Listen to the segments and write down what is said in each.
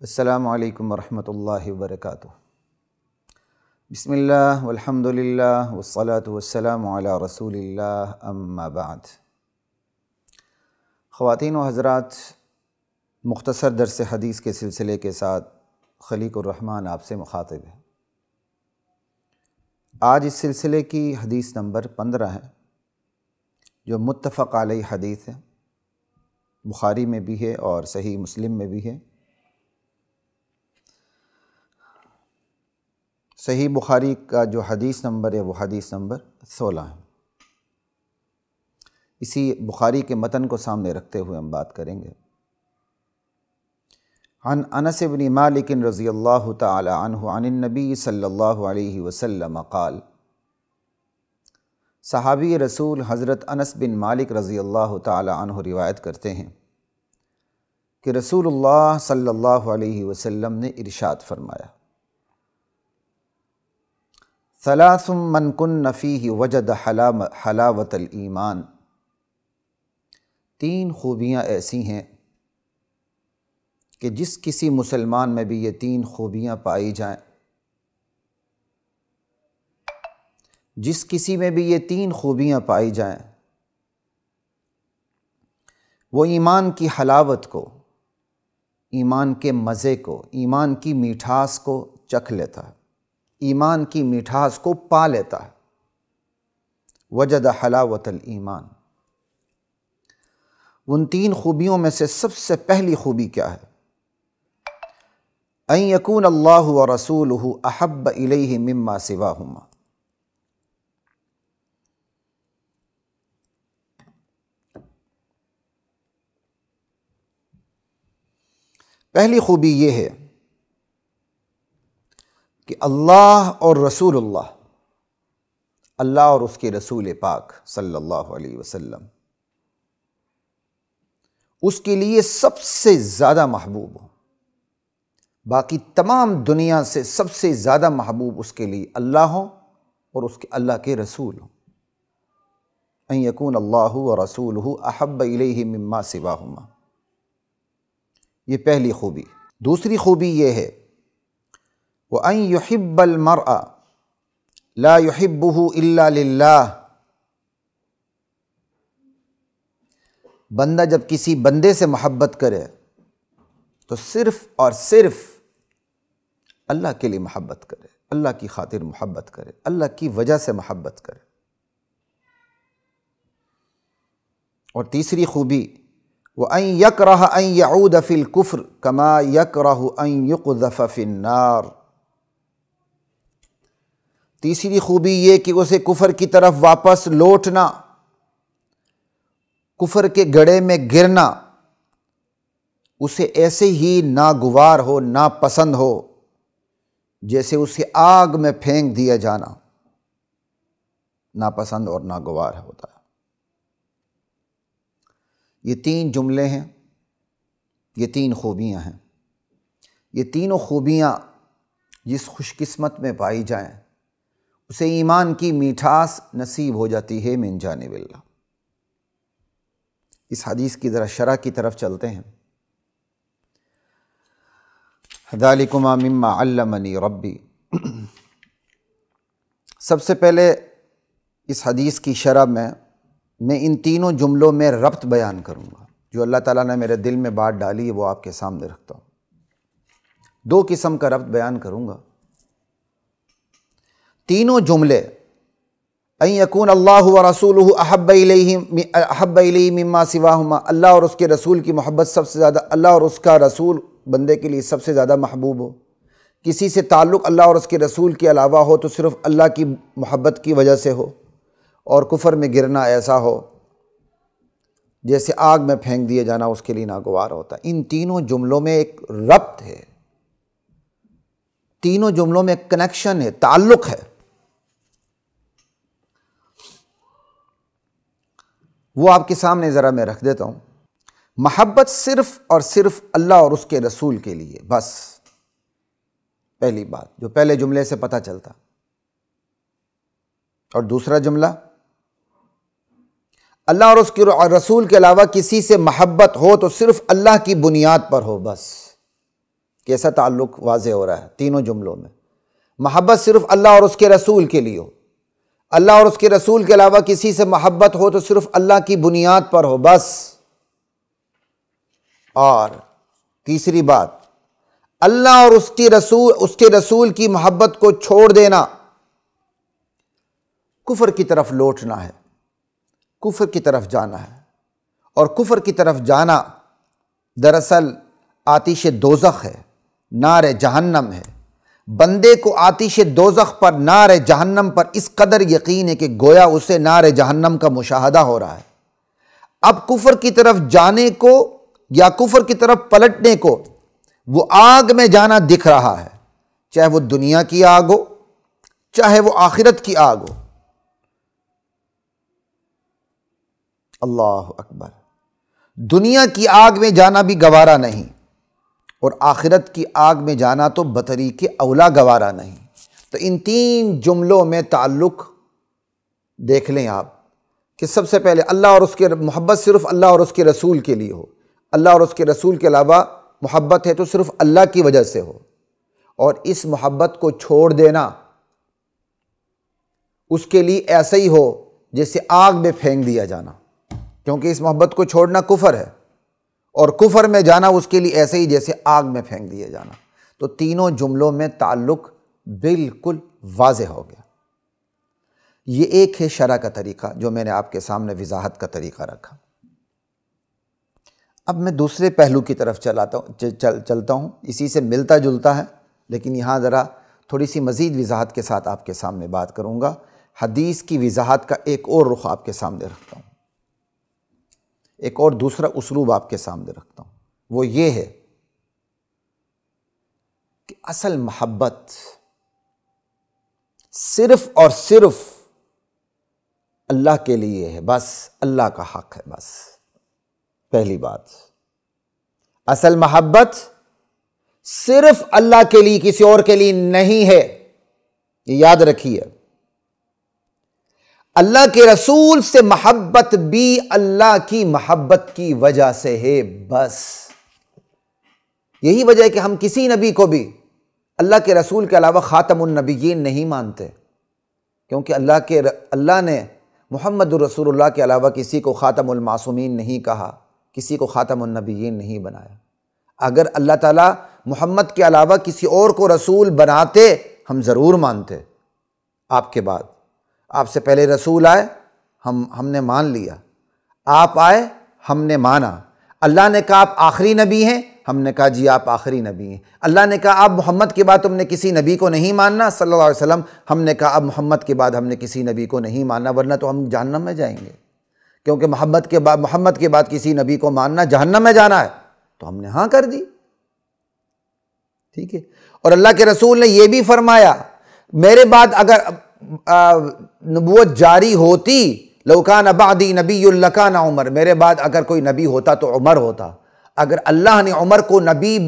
السلام علیکم ورحمۃ اللہ وبرکاتہ۔ بسم اللہ والحمد للہ والصلاة والسلام علی رسول اللہ، اما بعد۔ خواتین و حضرات، مختصر درس حدیث کے سلسلے کے ساتھ خلیق الرحمن آپ سے مخاطب ہے۔ آج اس سلسلے کی حدیث نمبر 15 ہے، جو متفق علیہ حدیث ہے، بخاری میں بھی ہے اور صحیح مسلم میں بھی ہے۔ صحیح بخاری کا جو حدیث نمبر ہے وہ حدیث نمبر 16 ہے۔ اسی بخاری کے متن کو سامنے رکھتے ہوئے ہم بات کریں گے۔ عن انس بن مالک رضی اللہ تعالی عنہ عن النبی صلی اللہ علیہ وسلم قال، صحابی رسول حضرت انس بن مالک رضی اللہ تعالی عنہ روایت کرتے ہیں کہ رسول اللہ صلی اللہ علیہ وسلم نے ارشاد فرمایا، ثلاث من کن فیہ وجد حلاوۃ الایمان، تین خوبیاں ایسی ہیں کہ جس کسی مسلمان میں بھی یہ تین خوبیاں پائی جائیں، جس کسی میں بھی یہ تین خوبیاں پائی جائیں، وہ ایمان کی حلاوت کو، ایمان کے مزے کو، ایمان کی میٹھاس کو چکھ لیتا ہے، ایمان کی میٹھاس کو پا لیتا ہے۔ وجد حلاوت الایمان، ان تین خوبیوں میں سے سب سے پہلی خوبی کیا ہے؟ ان یکون اللہ ورسولہ احب الیہ مما سواہما، پہلی خوبی یہ ہے کہ اللہ اور رسول اللہ، اللہ اور اس کے رسول پاک صلی اللہ علیہ وسلم اس کے لیے سب سے زیادہ محبوب ہو، باقی تمام دنیا سے سب سے زیادہ محبوب اس کے لیے اللہ ہو اور اس کے اللہ کے رسول ہوں۔ ان یکون اللہ ورسولہ احب الیہ مما سواہما، یہ پہلی خوبی۔ دوسری خوبی یہ ہے وَأَن يُحِبَّ الْمَرْءَ لَا يُحِبُّهُ إِلَّا لِلَّهِ، بندہ جب کسی بندے سے محبت کرے تو صرف اور صرف اللہ کے لیے محبت کرے، اللہ کی خاطر محبت کرے، اللہ کی وجہ سے محبت کرے۔ اور تیسری خوبی وَأَن يَكْرَهَ أَن يَعُودَ فِي الْكُفْرِ كَمَا يَكْرَهُ أَن يُقْذَفَ فِي النَّارِ، تیسری خوبی یہ کہ اسے کفر کی طرف واپس لوٹنا، کفر کے گڑھے میں گرنا اسے ایسے ہی ناگوار ہو، ناپسند ہو جیسے اسے آگ میں پھینک دیا جانا ناپسند اور ناگوار ہوتا ہے۔ یہ تین جملے ہیں، یہ تین خوبیاں ہیں۔ یہ تینوں خوبیاں جس خوش قسمت میں پائی جائیں اسے ایمان کی میٹھاس نصیب ہو جاتی ہے من جانب اللہ۔ اس حدیث کی ذرا شرح کی طرف چلتے ہیں۔ ذالکما مما علمنی ربی، سب سے پہلے اس حدیث کی شرح میں ان تینوں جملوں میں ربط بیان کروں گا جو اللہ تعالیٰ نے میرے دل میں بات ڈالی ہے، وہ آپ کے سامنے رکھتا ہوں۔ دو قسم کا ربط بیان کروں گا۔ تینوں جملے ان یکون اللہ ورسولہ احب الیہ مما سواہما، اللہ اور اس کے رسول کی محبت سب سے زیادہ، اللہ اور اس کا رسول بندے کے لیے سب سے زیادہ محبوب ہو، کسی سے تعلق اللہ اور اس کے رسول کے علاوہ ہو تو صرف اللہ کی محبت کی وجہ سے ہو، اور کفر میں گرنا ایسا ہو جیسے آگ میں پھینک دیے جانا اس کے لیے ناگوار ہوتا ہے۔ ان تینوں جملوں میں ایک ربط ہے، تینوں جملوں میں ایک کنیکشن ہے، تعلق ہے۔ وہ آپ کے سامنے ذرا میں رکھ دیتا ہوں۔ محبت صرف اور صرف اللہ اور اس کے رسول کے لیے، بس پہلی بات جو پہلے جملے سے پتہ چلتا۔ اور دوسرا جملہ اللہ اور اس کے رسول کے علاوہ کسی سے محبت ہو تو صرف اللہ کی بنیاد پر ہو، بس کیسا تعلق واضح ہو رہا ہے تینوں جملوں میں؟ محبت صرف اللہ اور اس کے رسول کے لیے ہو، اللہ اور اس کے رسول کے علاوہ کسی سے محبت ہو تو صرف اللہ کی بنیاد پر ہو بس۔ اور تیسری بات، اللہ اور اس کے رسول کی محبت کو چھوڑ دینا کفر کی طرف لوٹنا ہے، کفر کی طرف جانا ہے، اور کفر کی طرف جانا دراصل آتش دوزخ ہے، نار جہنم ہے۔ بندے کو آتش دوزخ پر، نار جہنم پر اس قدر یقین ہے کہ گویا اسے نار جہنم کا مشاہدہ ہو رہا ہے۔ اب کفر کی طرف جانے کو یا کفر کی طرف پلٹنے کو وہ آگ میں جانا دکھ رہا ہے، چاہے وہ دنیا کی آگ ہو چاہے وہ آخرت کی آگ ہو۔ اللہ اکبر، دنیا کی آگ میں جانا بھی گوارا نہیں، اور آخرت کی آگ میں جانا تو بطریق اولا گوارا نہیں۔ تو ان تین جملوں میں تعلق دیکھ لیں آپ کہ سب سے پہلے اللہ اور اس کے محبت صرف اللہ اور اس کے رسول کے لیے ہو، اللہ اور اس کے رسول کے علاوہ محبت ہے تو صرف اللہ کی وجہ سے ہو، اور اس محبت کو چھوڑ دینا اس کے لیے ایسا ہی ہو جیسے آگ میں پھینک دیا جانا، کیونکہ اس محبت کو چھوڑنا کفر ہے، اور کفر میں جانا اس کے لیے ایسے ہی جیسے آگ میں پھینک دیا جانا۔ تو تینوں جملوں میں تعلق بالکل واضح ہو گیا۔ یہ ایک ہے شرع کا طریقہ جو میں نے آپ کے سامنے وضاحت کا طریقہ رکھا۔ اب میں دوسرے پہلو کی طرف چلتا ہوں، اسی سے ملتا جلتا ہے، لیکن یہاں ذرا تھوڑی سی مزید وضاحت کے ساتھ آپ کے سامنے بات کروں گا۔ حدیث کی وضاحت کا ایک اور رخ آپ کے سامنے رکھتا ہوں، ایک اور دوسرا اسلوب آپ کے سامنے رکھتا ہوں، وہ یہ ہے کہ اصل محبت صرف اور صرف اللہ کے لیے ہے، بس اللہ کا حق ہے، بس پہلی بات۔ اصل محبت صرف اللہ کے لیے، کسی اور کے لیے نہیں ہے، یہ یاد رکھیے۔ اللہ کے رسول سے محبت بھی اللہ کی محبت کی وجہ سے ہے، بس یہی وجہ ہے کہ ہم کسی نبی کو بھی اللہ کے رسول کے علاوہ خاتم النبیین نہیں مانتے، کیونکہ اللہ نے محمد الرسول اللہ کے علاوہ کسی کو خاتم المعصومین نہیں کہا، کسی کو خاتم النبیین نہیں بنایا۔ اگر اللہ تعالیٰ محمد کے علاوہ کسی اور کو رسول بناتے ہم ضرور مانتے۔ آپ کے بعد، آپ سے پہلے رسول آئے ہم نے مان لیا، آپ آئے ہم نے مانا۔ اللہ نے کہا آپ آخری نبی ہیں، ہم نے کہا جی آپ آخری نبی ہیں۔ اللہ نے کہا آپ محمد کے بعد تم نے کسی نبی کو نہیں ماننا صلی اللہ علیہ وسلم، ہم نے کہا اب محمد کے بعد ہم نے کسی نبی کو نہیں ماننا، ورنہ تو ہم جہنم میں جائیں گے، کیونکہ محمد کے بعد کسی نبی کو ماننا جہنم میں جانا ہے، تو ہم نے ہاں کر دی۔ ٹھیک ہے، اور اللہ کے رسول نے یہ بھی فرمایا میرے بعد اگر نبوت جاری ہوتی، لو کان بعدی نبی لکان عمر، میرے بعد اگر کوئی نبی ہوتا تو عمر ہوتا۔ اگر اللہ نے عمر کو نبی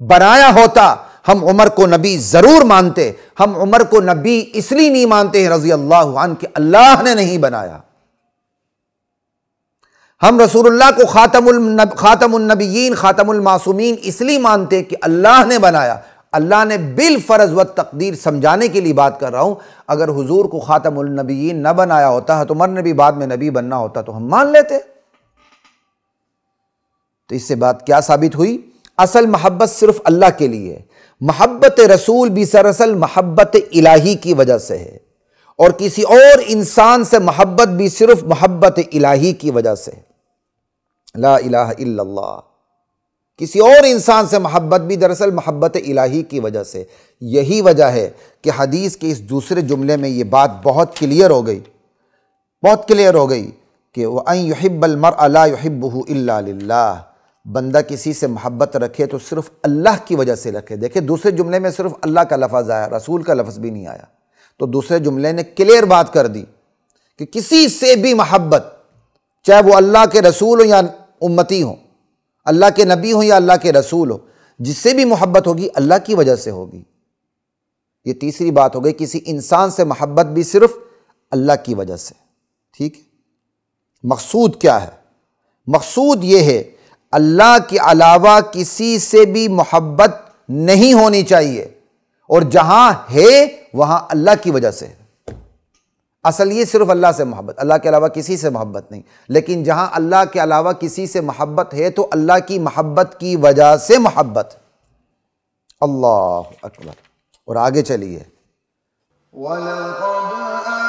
بنایا ہوتا ہم عمر کو نبی ضرور مانتے۔ ہم عمر کو نبی اس لیے نہیں مانتے ہیں رضی اللہ عنہ کہ اللہ نے نہیں بنایا۔ ہم رسول اللہ کو خاتم النبیین، خاتم المعصومین اس لیے مانتے کہ اللہ نے بنایا۔ اللہ نے بالفرض و تقدیر سمجھانے کے لیے بات کر رہا ہوں، اگر حضور کو خاتم النبیین نہ بنایا ہوتا تو عمر نے بھی بعد میں نبی بننا ہوتا تو ہم مان لیتے۔ تو اس سے بات کیا ثابت ہوئی؟ اصل محبت صرف اللہ کے لیے ہے۔ محبت رسول بھی دراصل محبت الہی کی وجہ سے ہے، اور کسی اور انسان سے محبت بھی صرف محبت الہی کی وجہ سے ہے۔ لا الہ الا اللہ، کسی اور انسان سے محبت بھی دراصل محبت الہی کی وجہ سے۔ یہی وجہ ہے کہ حدیث کے اس دوسرے جملے میں یہ بات بہت کلیئر ہو گئی کہ وَأَن يُحِبَّ الْمَرْءَ لَا يُحِبُّهُ إِلَّا لِلَّهِ، بندہ کسی سے محبت رکھے تو صرف اللہ کی وجہ سے رکھے۔ دیکھیں دوسرے جملے میں صرف اللہ کا لفظ آیا، رسول کا لفظ بھی نہیں آیا، تو دوسرے جملے نے کلیئر بات کر دی کہ کسی سے بھی محبت، چاہے وہ اللہ کے رسول ہو یا امتی ہوں، اللہ کے نبی ہوں یا اللہ کے رسول ہو، جس سے بھی محبت ہوگی اللہ کی وجہ سے ہوگی۔ یہ تیسری بات ہو گئی، کسی انسان سے محبت بھی صرف اللہ کی وجہ سے۔ ٹھیک ہے، مقصود کیا ہے؟ مقصود یہ ہے اللہ کے علاوہ کسی سے بھی محبت نہیں ہونی چاہیے، اور جہاں ہے وہاں اللہ کی وجہ سے۔ اصل یہ صرف اللہ سے محبت، اللہ کے علاوہ کسی سے محبت نہیں، لیکن جہاں اللہ کے علاوہ کسی سے محبت ہے تو اللہ کی محبت کی وجہ سے محبت۔ اللہ اکبر۔ اور آگے چلیے، وَلَقَدْ